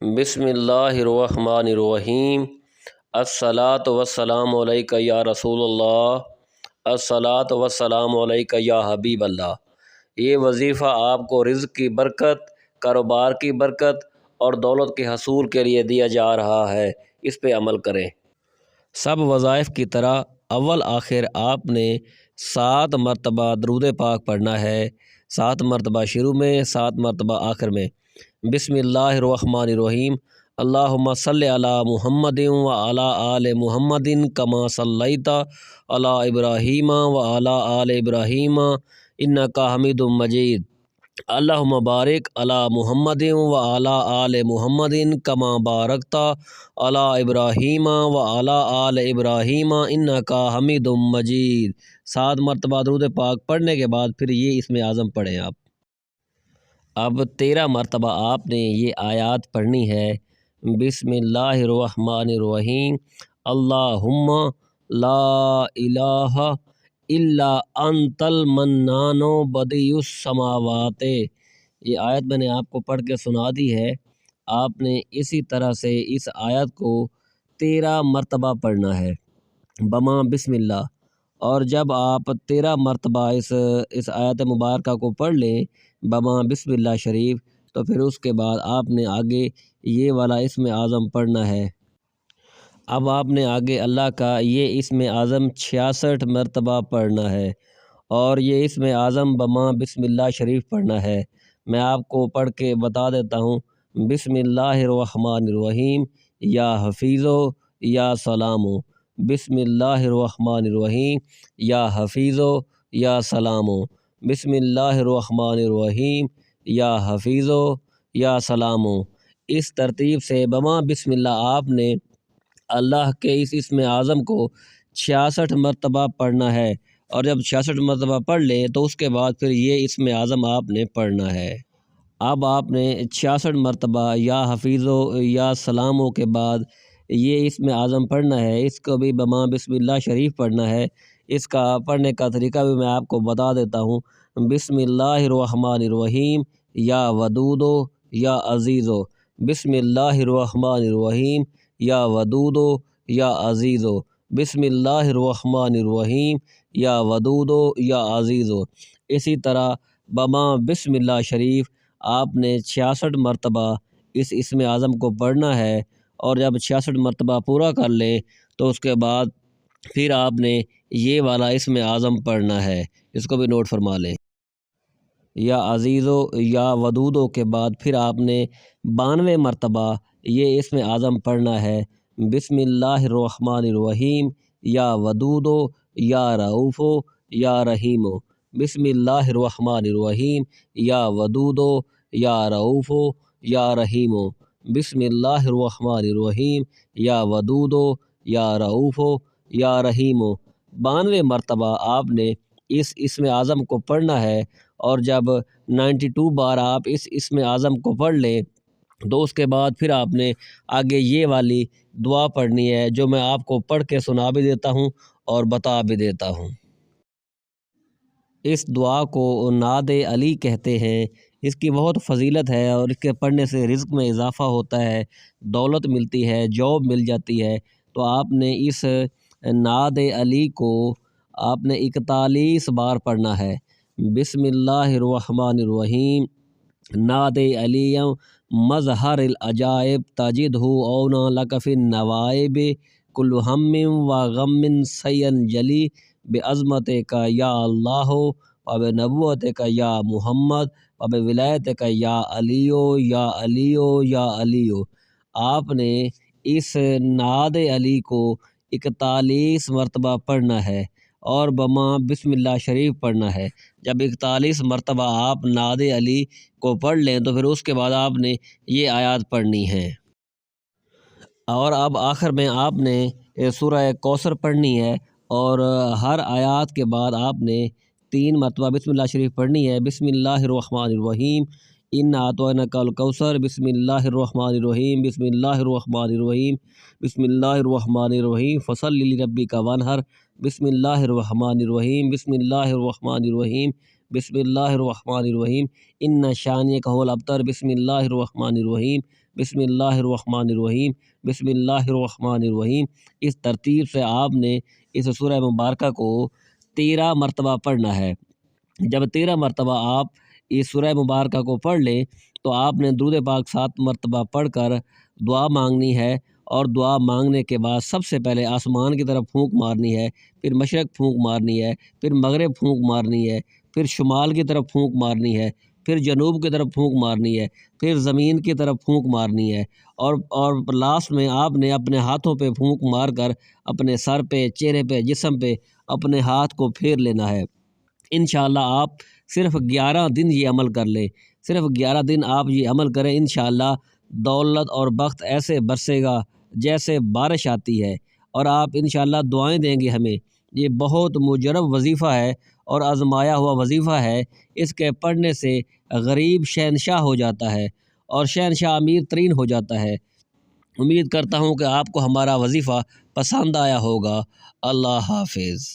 بسم اللہ الرحمن الرحیم۔ الصلاۃ والسلام علیک یا رسول اللہ، الصلاۃ والسلام علیک یا حبیب اللہ۔ یہ وظیفہ آپ کو رزق کی برکت، کاروبار کی برکت اور دولت کے حصول کے لیے دیا جا رہا ہے، اس پہ عمل کریں۔ سب وظائف کی طرح اول آخر آپ نے 7 مرتبہ درود پاک پڑھنا ہے، 7 مرتبہ شروع میں، 7 مرتبہ آخر میں۔ بسم اللہ الرحمن الرحیم۔ اللہم صلی علی محمد و علی آل محمد کما صلیت علی ابراہیم و علی آل ابراہیم انک حمید مجید۔ اللہم بارک علی محمد و علی آل محمد کما بارکت علی ابراہیم و علی آل ابراہیم انک حمید مجید۔ 7 مرتبہ درود پاک پڑھنے کے بعد پھر یہ اسم اعظم پڑھیں آپ۔ اب 13 مرتبہ آپ نے یہ آیات پڑھنی ہے۔ بسم اللہ الرحمن الرحیم۔ اللہم لا الہ الا انت المنان بدیع السماوات۔ یہ آیت میں نے آپ کو پڑھ کے سنا دی ہے، آپ نے اسی طرح سے اس آیت کو 13 مرتبہ پڑھنا ہے بما بسم اللہ۔ اور جب آپ 13 مرتبہ اس آیت مبارکہ کو پڑھ لیں بما بسم اللہ شریف، تو پھر اس کے بعد آپ نے آگے یہ والا اسم اعظم پڑھنا ہے۔ اب آپ نے آگے اللہ کا یہ اسم اعظم 66 مرتبہ پڑھنا ہے، اور یہ اسم اعظم بما بسم اللہ شریف پڑھنا ہے۔ میں آپ کو پڑھ کے بتا دیتا ہوں۔ بسم اللہ الرحمن الرحیم یا حفیظو یا سلامو۔ بسم اللہ الرحمن الرحیم یا حفیظو یا سلامو۔ بسم اللہ الرحمن الرحیم یا حفیظو یا سلامو۔ اس ترتیب سے بما بسم اللہ آپ نے اللہ کے اس اسم اعظم کو 66 مرتبہ پڑھنا ہے، اور جب 66 مرتبہ پڑھ لیں تو اس کے بعد پھر یہ اسم اعظم آپ نے پڑھنا ہے۔ اب آپ نے 66 مرتبہ یا حفیظو یا سلامو کے بعد یہ اسم اعظم پڑھنا ہے، اس کو بھی بما بسم اللہ شریف پڑھنا ہے۔ اس کا پڑھنے کا طریقہ بھی میں آپ کو بتا دیتا ہوں۔ بسم اللہ الرحمن الرحیم یا ودودو یا عزیزو۔ بسم اللہ الرحمن الرحیم یا ودودو یا عزیزو۔ بسم اللہ الرحمن الرحیم یا ودودو یا عزیزو۔ اسی طرح بما بسم اللہ شریف آپ نے 66 مرتبہ اس اسم اعظم کو پڑھنا ہے، اور جب 66 مرتبہ پورا کر لیں تو اس کے بعد پھر آپ نے یہ والا اسم اعظم پڑھنا ہے، اس کو بھی نوٹ فرما لیں۔ یا عزیزو یا ودودو کے بعد پھر آپ نے 92 مرتبہ یہ اسم اعظم پڑھنا ہے۔ بسم اللہ الرحمن الرحیم یا ودودو یا رؤوفو یا رحیمو۔ بسم اللہ الرحمن الرحیم یا ودودو یا رؤوفو یا رحیمو۔ بسم اللہ الرحمن الرحیم یا ودودو یا رؤوفو یا رحیمو۔ 92 مرتبہ آپ نے اس اسم اعظم کو پڑھنا ہے، اور جب 92 بار آپ اس اسم اعظم کو پڑھ لیں تو اس کے بعد پھر آپ نے آگے یہ والی دعا پڑھنی ہے، جو میں آپ کو پڑھ کے سنا بھی دیتا ہوں اور بتا بھی دیتا ہوں۔ اس دعا کو نعت علی کہتے ہیں۔ اس کی بہت فضیلت ہے، اور اس کے پڑھنے سے رزق میں اضافہ ہوتا ہے، دولت ملتی ہے، جاب مل جاتی ہے۔ تو آپ نے اس نعت علی کو آپ نے 41 بار پڑھنا ہے۔ بسم اللہ الرحمن الرحیم۔ نعت علی مظہر العجائب تجدہ اونا لک فی النوائب کل ہم و غم سین جلی بعظمتک یا اللہ و بنبوتک یا محمد و بولایتک یا علیو یا علیو یا علیو۔ آپ نے اس نعت علی کو 41 مرتبہ پڑھنا ہے، اور بما بسم اللہ شریف پڑھنا ہے۔ جب 41 مرتبہ آپ نعت علی کو پڑھ لیں تو پھر اس کے بعد آپ نے یہ آیات پڑھنی ہیں، اور اب آخر میں آپ نے سورہ کوثر پڑھنی ہے، اور ہر آیات کے بعد آپ نے 3 مرتبہ بسم اللہ شریف پڑھنی ہے۔ بسم اللہ الرحمن الرحیم انا اعطیناک الکوثر۔ بسم اللہ الرحمن الرحیم۔ بسم اللہ الرحمن الرحیم۔ بسم اللہ الرحمن الرحیم فصلی لربک وانحر۔ بسم اللہ الرحمن الرحیم۔ بسم اللہ الرحمن الرحیم۔ بسم اللہ الرحمن الرحیم، ان شانئک هو الابتر، بسم اللہ الرحمن الرحیم، بسم اللہ الرحمن الرحیم، بسم اللہ الرحمن الرحیم۔ اس ترتیب سے آپ نے اس سورہ مبارکہ کو 13 مرتبہ پڑھنا ہے۔ جب 13 مرتبہ آپ اس سورہ مبارکہ کو پڑھ لیں تو آپ نے درود پاک 7 مرتبہ پڑھ کر دعا مانگنی ہے، اور دعا مانگنے کے بعد سب سے پہلے آسمان کی طرف پھونک مارنی ہے، پھر مشرق پھونک مارنی ہے، پھر مغرب پھونک مارنی ہے، پھر شمال کی طرف پھونک مارنی ہے، پھر جنوب کی طرف پھونک مارنی ہے، پھر زمین کی طرف پھونک مارنی ہے، اور لاسٹ میں آپ نے اپنے ہاتھوں پہ پھونک مار کر اپنے سر پہ، چہرے پہ، جسم پہ اپنے ہاتھ کو پھیر لینا ہے۔ انشاءاللہ آپ صرف 11 دن یہ عمل کر لیں، صرف 11 دن آپ یہ عمل کریں، انشاءاللہ دولت اور بخت ایسے برسے گا جیسے بارش آتی ہے، اور آپ انشاءاللہ دعائیں دیں گے ہمیں۔ یہ بہت مجرب وظیفہ ہے اور آزمایا ہوا وظیفہ ہے۔ اس کے پڑھنے سے غریب شہنشاہ ہو جاتا ہے اور شہنشاہ امیر ترین ہو جاتا ہے۔ امید کرتا ہوں کہ آپ کو ہمارا وظیفہ پسند آیا ہوگا۔ اللہ حافظ۔